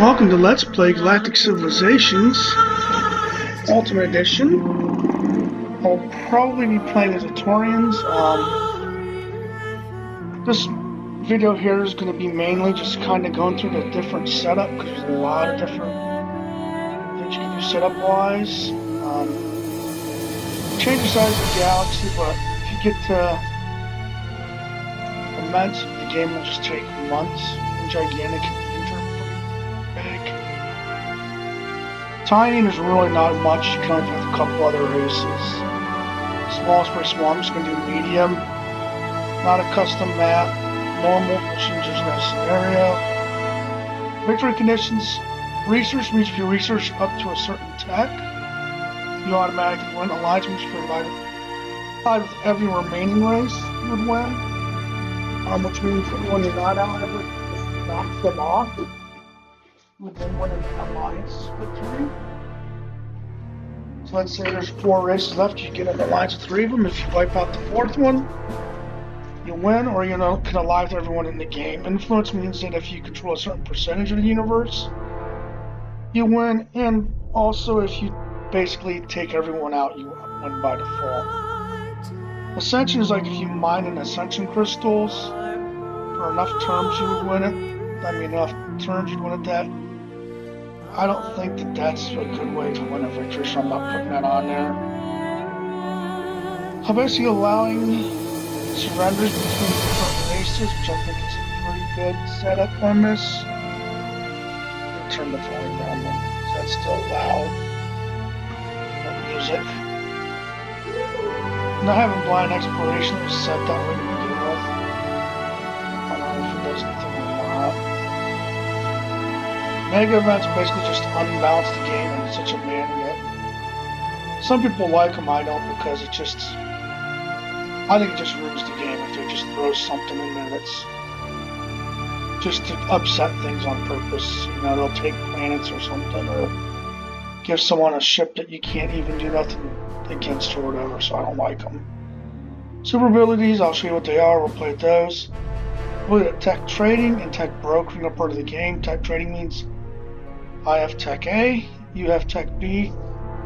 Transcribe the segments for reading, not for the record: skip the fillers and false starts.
Welcome to Let's Play Galactic Civilizations Ultimate Edition. I'll probably be playing as the Torians. This video here is going to be mainly just kind of going through the different setup, because there's a lot of different things you can do setup-wise. Change the size of the galaxy, but if you get to immense, the game will just take months. Gigantic. Tiny, there's really not much. You can only have a couple other races. Small is pretty small. I'm just going to do medium. Not a custom map. Normal, which is just that scenario. Victory conditions. Research means if you research up to a certain tech, you automatically win. Alliance means if you're allied with every remaining race, you would win. Which means that when you're not allied, just knocks them off. Would then win an alliance victory. So let's say there's 4 races left, you get an alliance with 3 of them. If you wipe out the 4th one, you win, or you can ally with everyone in the game. Influence means that if you control a certain percentage of the universe, you win, and also if you basically take everyone out, you win by default. Ascension is like if you mine an ascension crystals for enough terms, you would win it. I mean, enough turns you'd win it that. I don't think that that's a good way to win a victory, so I'm not putting that on there. I'm basically allowing surrenders between different races, which I think is a pretty good setup on this. Turn the volume down then, so that's still loud. No music. Not having blind exploration was set that way to begin with. I don't know if it does anything or not. Mega events basically just unbalance the game in such a manner that some people like them, I don't, because I think it just ruins the game if they just throw something in there that's just to upset things on purpose. You know, they'll take planets or something, or give someone a ship that you can't even do nothing against or whatever, so I don't like them. Super abilities, I'll show you what they are, we'll play with those. We'll look at tech trading and tech brokering are part of the game. Tech trading means I have tech A, you have tech B,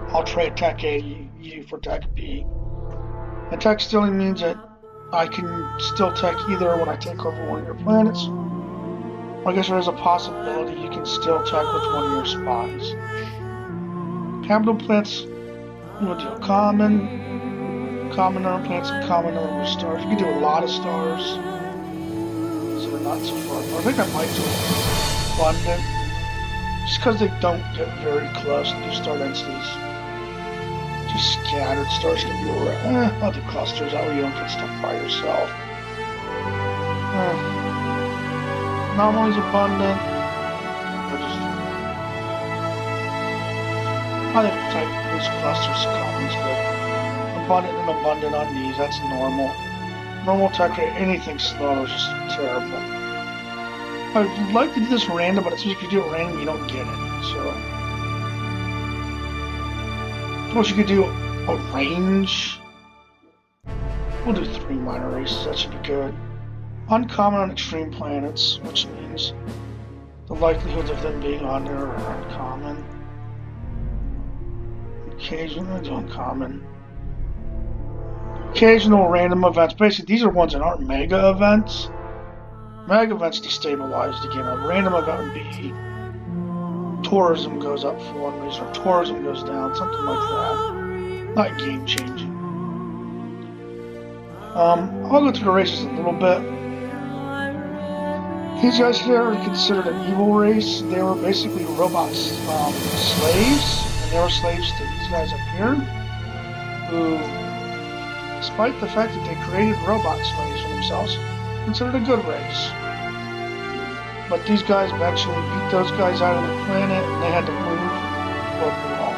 I'll trade tech A, you for tech B. And tech stealing means that I can steal tech either when I take over one of your planets, or I guess there is a possibility you can steal tech with one of your spies. Capital planets, we'll do common number of planets, and common number of stars. You can do a lot of stars, so they're not so far. I think I might do abundant. Just because they don't get very close to star densities. Just scattered stars can be around. I'll do clusters, that way you don't get stuck by yourself. Anomalies abundant. I think type these clusters common is good. Abundant and abundant on these, that's normal. Normal tech rate, anything slow is just terrible. I'd like to do this random, but it seems if you do it random, you don't get any. So, of course, you could do a range. We'll do 3 minor races. That should be good. Uncommon on extreme planets, which means the likelihood of them being on there are uncommon. Occasional, do uncommon. Occasional random events. Basically, these are ones that aren't mega events. Mega events destabilize the game. A random event would be tourism goes up for one reason, or tourism goes down, something like that. Not game changing. I'll go through the races a little bit. These guys here are considered an evil race. They were basically robot slaves, and they were slaves to these guys up here, who, despite the fact that they created robot slaves for themselves, considered a good race. But these guys eventually beat those guys out of the planet, and they had to move or move on.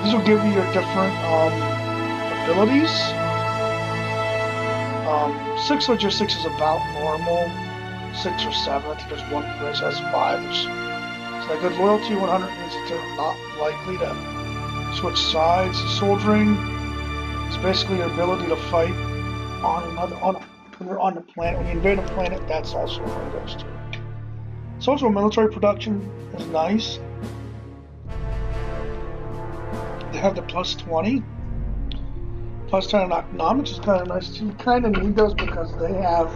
These will give you your different abilities. 6 logistics is about normal. 6 or 7. I think there's one race that has 5, which is like good loyalty. 100 means that they're not likely to switch sides. Soldiering is basically your ability to fight on another when you're on the planet. When you invade a planet, that's also one of those too. Social military production is nice. They have the plus 20. Plus 10 in economics is kind of nice too. You kind of need those because they have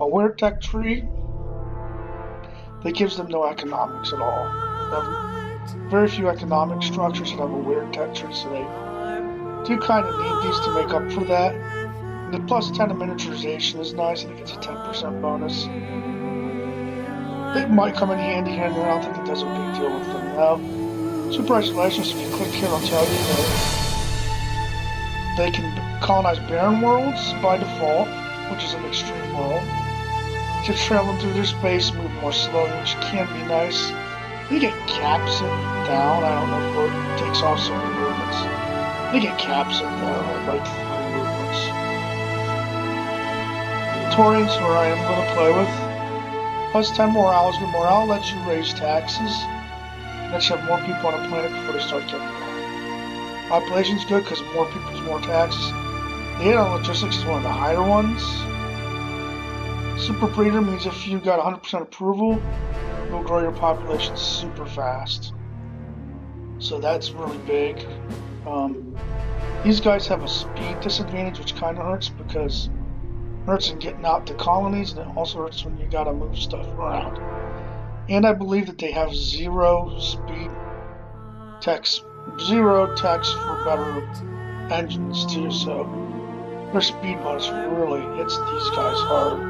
a weird tech tree that gives them no economics at all. They have very few economic structures that have a weird tech tree, so they do kind of need these to make up for that. And the plus 10 in miniaturization is nice. I think it's a 10% bonus. It might come in handy here and there. I don't think it does a big deal with them though. Super isolations, if you click here, it'll tell you that they can colonize barren worlds by default, which is an extreme world. Just traveling through their space, move more slowly, which can be nice. They get caps it down. I don't know if it takes off so many movements. They get caps it down at like 3 movements. Torians, where I am going to play with. Plus 10 morale is good. Morale lets you raise taxes. Lets you have more people on a planet before they start getting more. Population's good because more people's more taxes. The hit on logistics is one of the higher ones. Super breeder means if you got 100% approval, you'll grow your population super fast. So that's really big. These guys have a speed disadvantage, which kind of hurts because it hurts in getting out to colonies, and it also hurts when you gotta move stuff around. And I believe that they have zero text for better engines too, so their speed bonus really hits these guys hard.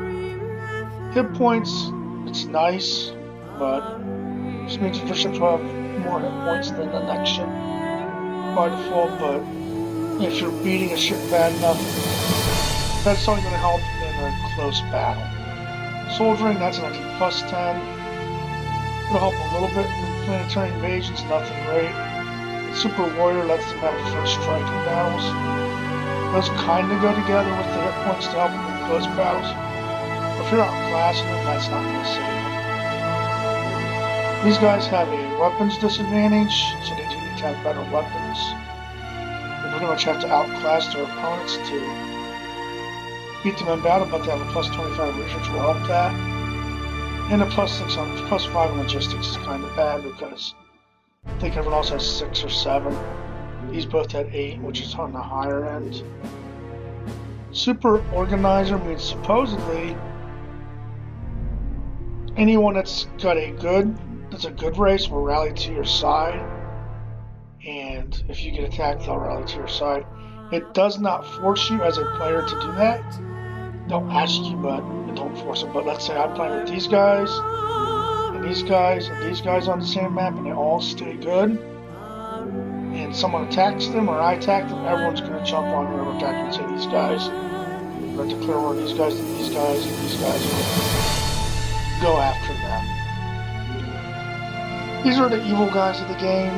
Hit points, it's nice, but this means your ships will have more hit points than the next ship by default, but if you're beating a ship bad enough, that's only going to help in a close battle. Soldiering, that's an actually plus 10. It'll help a little bit in planetary invasions, nothing great. Super Warrior lets them have the first strike in battles. Those kind of go together with the hit points to help them in close battles. If you're outclassing them, that's not going to save them. These guys have a weapons disadvantage, so they do need to have better weapons. They pretty much have to outclass their opponents to beat them in battle, but they have a plus 25 research will help that. And a plus 6 on plus 5 on logistics is kind of bad because I think everyone else has 6 or 7. These both had 8, which is on the higher end. Super Organizer means supposedly anyone that's got a good race will rally to your side, and if you get attacked, they'll rally to your side. It does not force you as a player to do that. They'll ask you, but it don't force it. But let's say I'm playing with these guys, and these guys, and these guys on the same map, and they all stay good, and someone attacks them, or I attack them, everyone's going to jump on whoever attacked and say these guys. Or declare war these guys, and these guys, and these guys will go after them. These are the evil guys of the game,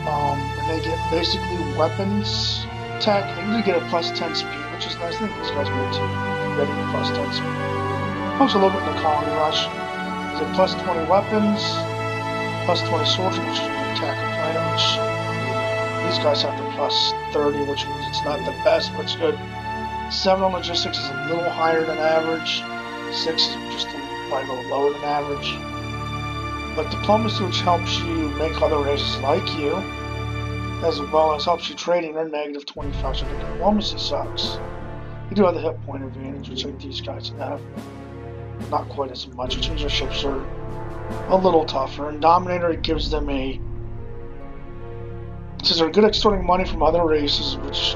and they get basically weapons attack. They usually get a plus 10 speed, which is nice. I think these guys will too. Ready for plus 10 speed. Helps a little bit in the colony rush. They get plus 20 weapons, plus 20 soldiers, which is when you attack a planet, which these guys have the plus 30, which means it's not the best, but it's good. 7 on logistics is a little higher than average. 6 is just probably a little lower than average. But diplomacy, which helps you make other races like you, as well as helps you trading, they're negative 25, so the diplomacy sucks. You do have the hit point advantage, which like these guys have. Not quite as much, which means their ships are a little tougher. And Dominator, it gives them a... Since they're good at extorting money from other races, which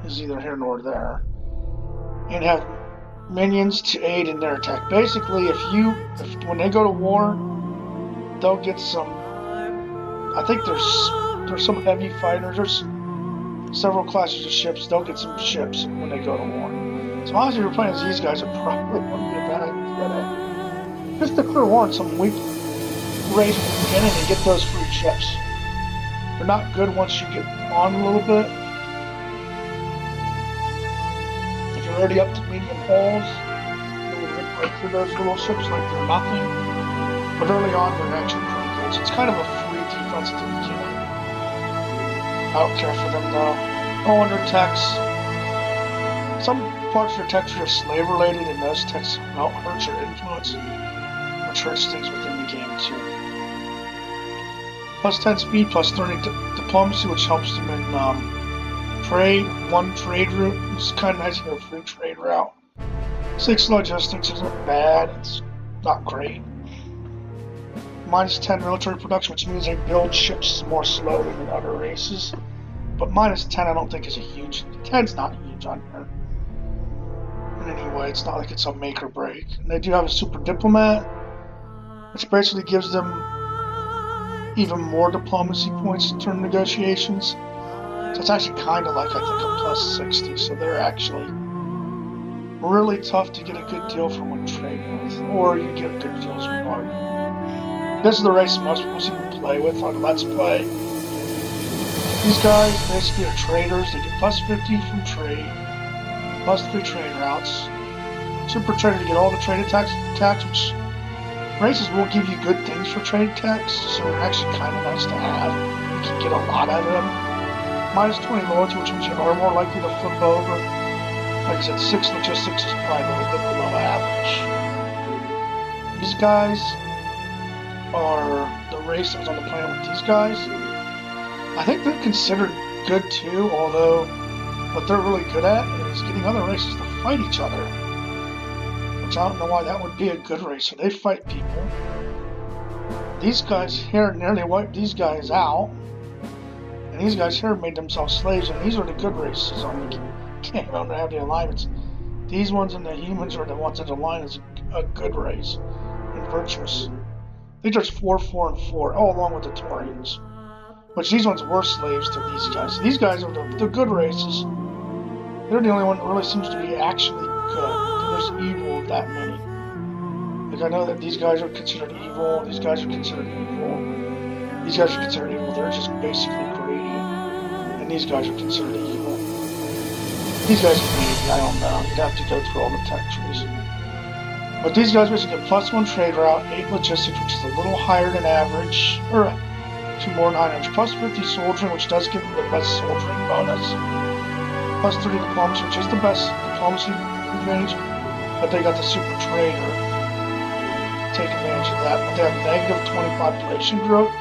is neither here nor there, and have minions to aid in their attack. Basically, when they go to war, they'll get some. I think there's some heavy fighters. There's several classes of ships. They'll get some ships when they go to war. So honestly, if you're playing as these guys, it probably wouldn't be a bad idea to just declare war on some weak race at the beginning and get those free ships. They're not good once you get on a little bit. If you're already up to medium hulls, you'll rip right through those little ships like they're nothing. But early on, they're actually pretty good. So it's kind of a free defense at the beginning. I don't care for them though. Oh, under techs. Some parts of your techs are slave related, and those techs don't hurt your influence. which hurts things within the game too. Plus 10 speed, plus 30 diplomacy, which helps them in trade. One trade route is kind of nice to get a free trade route. 6 logistics isn't bad, it's not great. Minus 10 military production, which means they build ships more slowly than other races. But minus 10 I don't think is a huge... 10's not huge on here. In any way, it's not like it's a make or break. And they do have a super diplomat, which basically gives them even more diplomacy points during negotiations. So it's actually kind of like, I think, a plus 60. So they're actually really tough to get a good deal for when trading with. Or you get good deals with one. This is the race most people seem to play with on Let's Play. These guys basically are traders. They get plus 50 from trade, plus 3 trade routes. Super trader to get all the trade attacks, which races will give you good things for trade attacks, so they're actually kind of nice to have. You can get a lot out of them. Minus 20 loyalty, which means you are more likely to flip over. Like I said, 6 logistics is probably a little bit below average. These guys are the race that was on the planet with these guys. I think they're considered good too, although what they're really good at is getting other races to fight each other. Which I don't know why that would be a good race. So they fight people. These guys here nearly wiped these guys out. And these guys here made themselves slaves, and these are the good races on the game. I don't have the alignments. These ones and the humans are the ones that align as a good race and virtuous. These are 4, 4, and 4, all along with the Torians. Which these ones were slaves to these guys. These guys are the good races. They're the only one that really seems to be actually good. There's evil of that many. Like I know that these guys are considered evil. These guys are considered evil. These guys are considered evil. They're just basically greedy. And these guys are considered evil. These guys are maybe, I don't know. You'd have to go through all the tech trees. But these guys basically get plus 1 trade route, 8 logistics, which is a little higher than average. Or 2 more than average. Plus 50 soldiering, which does give them the best soldiering bonus. Plus 30 diplomacy, which is the best diplomacy advantage. But they got the super trader. Take advantage of that. But they have negative 20 population growth.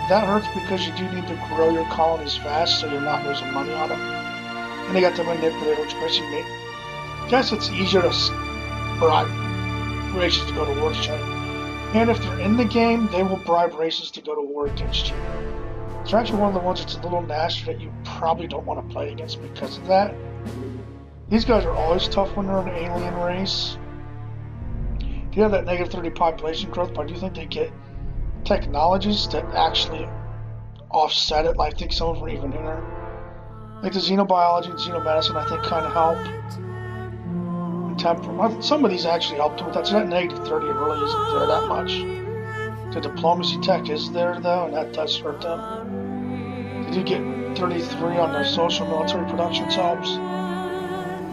That hurts because you do need to grow your colonies fast so you're not losing money on them. And they got the manipulator, which basically makes... I guess it's easier to bribe races to go to war with each other. And if they're in the game, they will bribe races to go to war against you. It's actually one of the ones that's a little nasty that you probably don't want to play against because of that. These guys are always tough when they're an alien race. They have that negative 30 population growth, but I do think they get technologies that actually offset it. Like I think some of them are even inner. Like the xenobiology and xenomedicine, I think kind of help. Some of these actually helped with that. So that negative 30 really isn't there that much. The diplomacy tech is there though, and that does hurt them. They do get 33 on their social military production helps.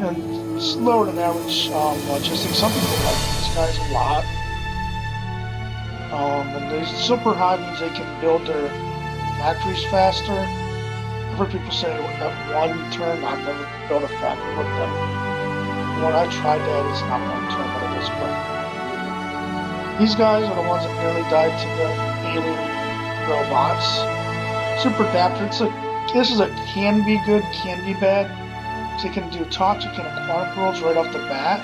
And it's lower than average logistics. Some people like these guys a lot. And the super high means they can build their factories faster. I've heard people say at one turn, I've never built a factory with them. When I tried that, it's not one turn, but it is quick. These guys are the ones that nearly died to the alien robots. Super adapter. This is a can be good, can be bad. Because they can do toxic and aquatic worlds right off the bat.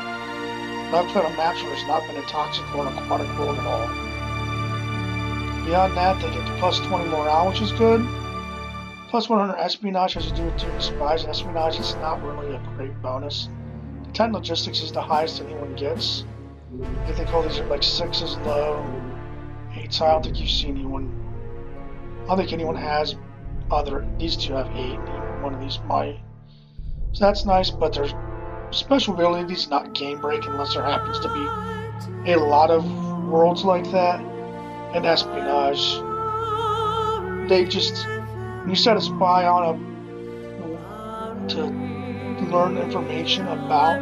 But I've played on maps where there's not been a toxic or an aquatic world at all. Beyond that, they get the plus 20 morale, which is good. Plus 100 espionage has to do with doing spies. Espionage is not really a great bonus. 10 logistics is the highest anyone gets. I think all these are like 6 is low, 8's high. I don't think you see anyone. I don't think anyone has other. These two have 8. One of these might. So that's nice, but there's special abilities not game breaking unless there happens to be a lot of worlds like that. And espionage. They just when you set a spy on to learn information about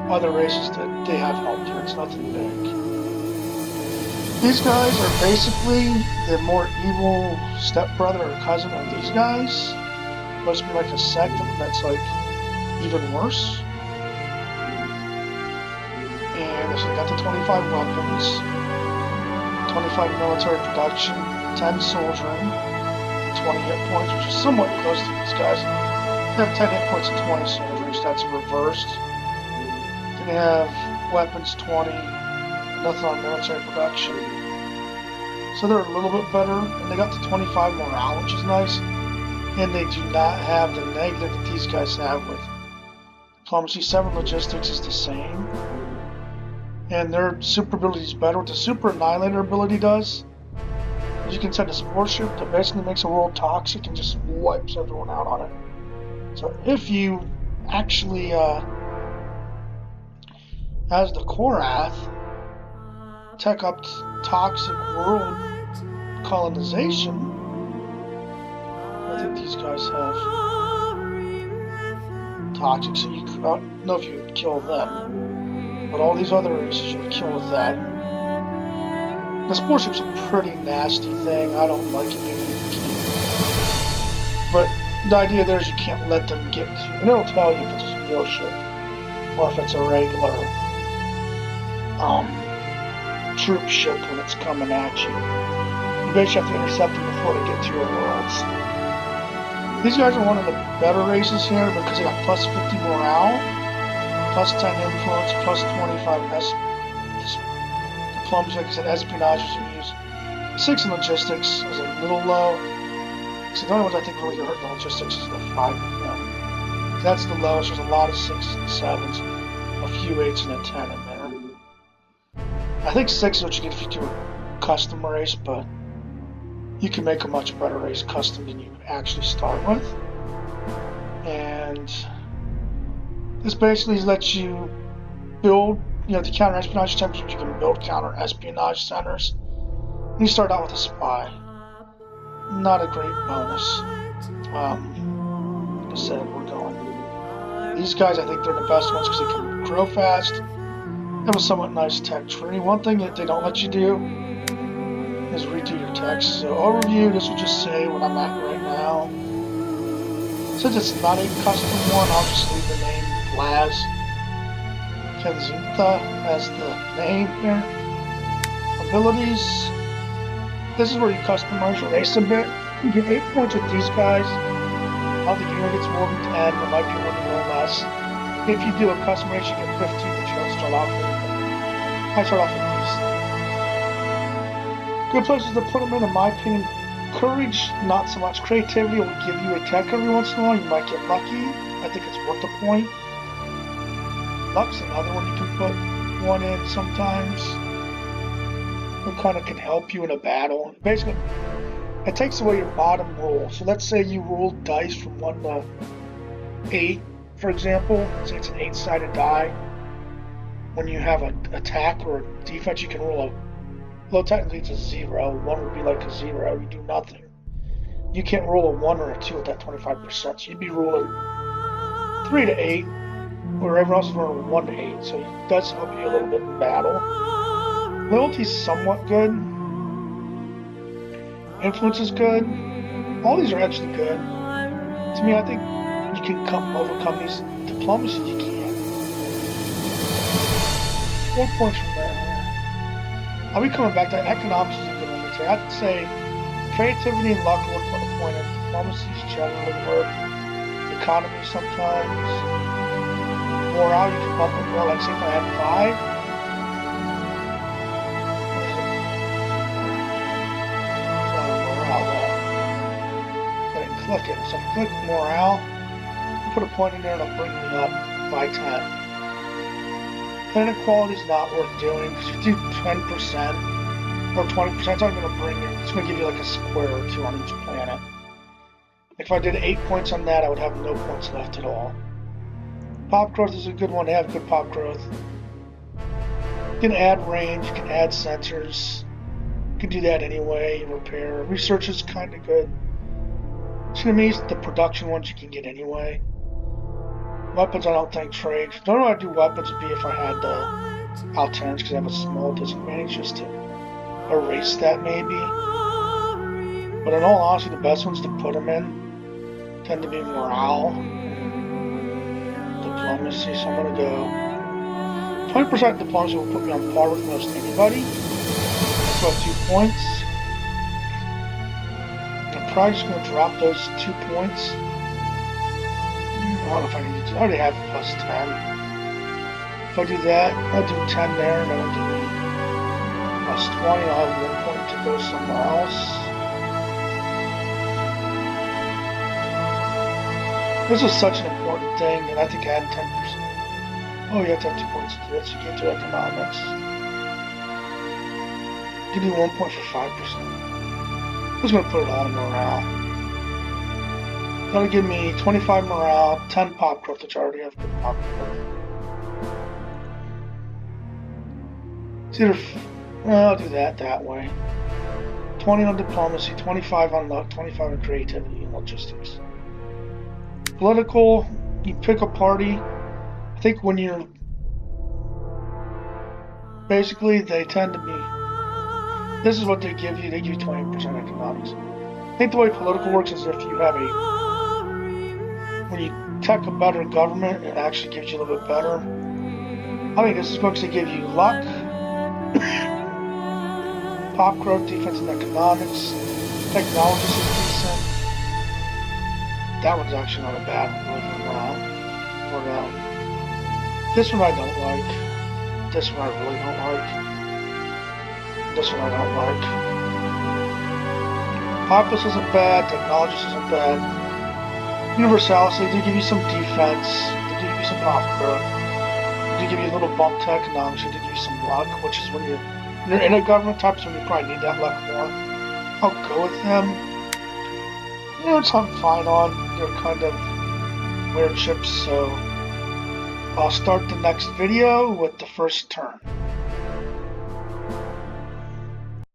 other races that they have helped here. It's nothing big. These guys are basically the more evil stepbrother or cousin of these guys. Supposed to be like a sect that's like even worse. And got the 25 weapons, 25 military production, 10 soldiering, 20 hit points, which is somewhat close to these guys. They have 10 hit points and 20 soldiers. That's reversed. Then they have weapons 20, nothing on military production. So they're a little bit better, and they got the 25 morale, which is nice. And they do not have the negative that these guys have with diplomacy. 7 logistics is the same. And their super ability is better. What the super annihilator ability does, is you can send a support ship that basically makes a world toxic and just wipes everyone out on it. So if you actually, as the Korath, tech up toxic world colonization, I think these guys have toxic, so you could, I don't know if you would kill them, but all these other races you would kill with that. The support ship's a pretty nasty thing. I don't like it. But the idea there is you can't let them get to you. And it'll tell you if it's a support ship or if it's a regular troop ship when it's coming at you. You basically have to intercept them before they get to your worlds. These guys are one of the better races here because they got plus 50 morale, plus 10 influence, plus 25 diplomacy, like I said, espionage is used. 6 in logistics is a little low. So the only ones I think really hurt the logistics is the 5 of them. That's the lowest. There's a lot of 6s and 7s, a few 8s and a 10 in there. I think 6 is what you get if you do a custom race, but you can make a much better race custom than you actually start with. And this basically lets you build, the counter espionage centers. You can build counter espionage centers. You start out with a spy. Not a great bonus. Like I said, we're going. These guys, I think they're the best ones because they can grow fast. Have a somewhat nice tech tree. One thing that they don't let you do is redo your text. So overview, this will just say what I'm at right now. Since it's not a custom one, I'll just leave the name Laz Kenzintha as the name here. Abilities. This is where you customize your race a bit. You get 8 points with these guys. I don't think anyone gets more than 10. There might be one more less. If you do a custom race, you get 15, but you don't start off with. I start off with these. Good places to put them in my opinion. Courage, not so much. Creativity will give you a tech every once in a while. You might get lucky. I think it's worth a point. Luck's another one you can put one in sometimes. It kind of can help you in a battle. Basically, it takes away your bottom roll. So let's say you roll dice from 1 to 8, for example. Say it's an 8-sided die. When you have an attack or a defense, you can roll well, technically it's a 0. 1 would be like a 0. You do nothing. You can't roll a 1 or a 2 at that 25%. So you'd be rolling 3 to 8, where everyone else is rolling 1 to 8. So it does help you a little bit in battle. Loyalty's somewhat good. Influence is good. All these are actually good. To me, I think you can overcome these. Diplomacy, you can. 4 points from there. I'll be coming back to that. Economics is a good one. I'd say creativity and luck would put a point in. Diplomacy is generally work. Economy sometimes. Morale, you can bump it more. Like, say if I had 5. Click it. So if I click morale, put a point in there and it'll bring me up by 10. Inequality is not worth doing because if you do 10% or 20%, it's not going to bring you. It's going to give you like a square or 2 on each planet. If I did 8 points on that, I would have no points left at all. Pop growth is a good one. They have good pop growth. You can add range. You can add sensors. You can do that anyway. Repair. Research is kind of good. Enemies, the production ones you can get anyway. Weapons, I don't think trade. The only way I do weapons would be if I had the alternates because I have a small disadvantage just to erase that maybe. But in all honesty, the best ones to put them in tend to be morale, diplomacy. So I'm gonna go 20% diplomacy will put me on par with most anybody. That's about 2 points. I'm probably just going to drop those 2 points. I don't know if I need to. I already have plus 10. If I do that, I'll do 10 there, and then I'll do plus 20. I'll have 1 point to go somewhere else. This is such an important thing, and I think adding 10%. Oh, you have to have 2 points to do this. You can't do economics. Give me 1 point for 5%. I'm just going to put it all in morale. That'll give me 25 morale, 10 pop growth, which I already have good pop growth. It's either, well, I'll do that way. 20 on diplomacy, 25 on luck, 25 on creativity and logistics. Political, you pick a party. I think when you're, basically they tend to be, this is what they give you 20% economics. I think the way political works is if you have when you tech a better government, it actually gives you a little bit better. I think this is supposed to give you luck, pop growth, defense and economics, technology is decent. That one's actually not a bad one. This one I don't like. This one I really don't like. This one I don't like. Populous isn't bad, technology isn't bad. Universalis, they do give you some defense, they do give you some pop growth, they do give you a little bump to economics, they do give you some luck, which is when you're in a government type, so you probably need that luck more. I'll go with them. You know, it's I'm fine on. They're kind of weird ships, so I'll start the next video with the first turn.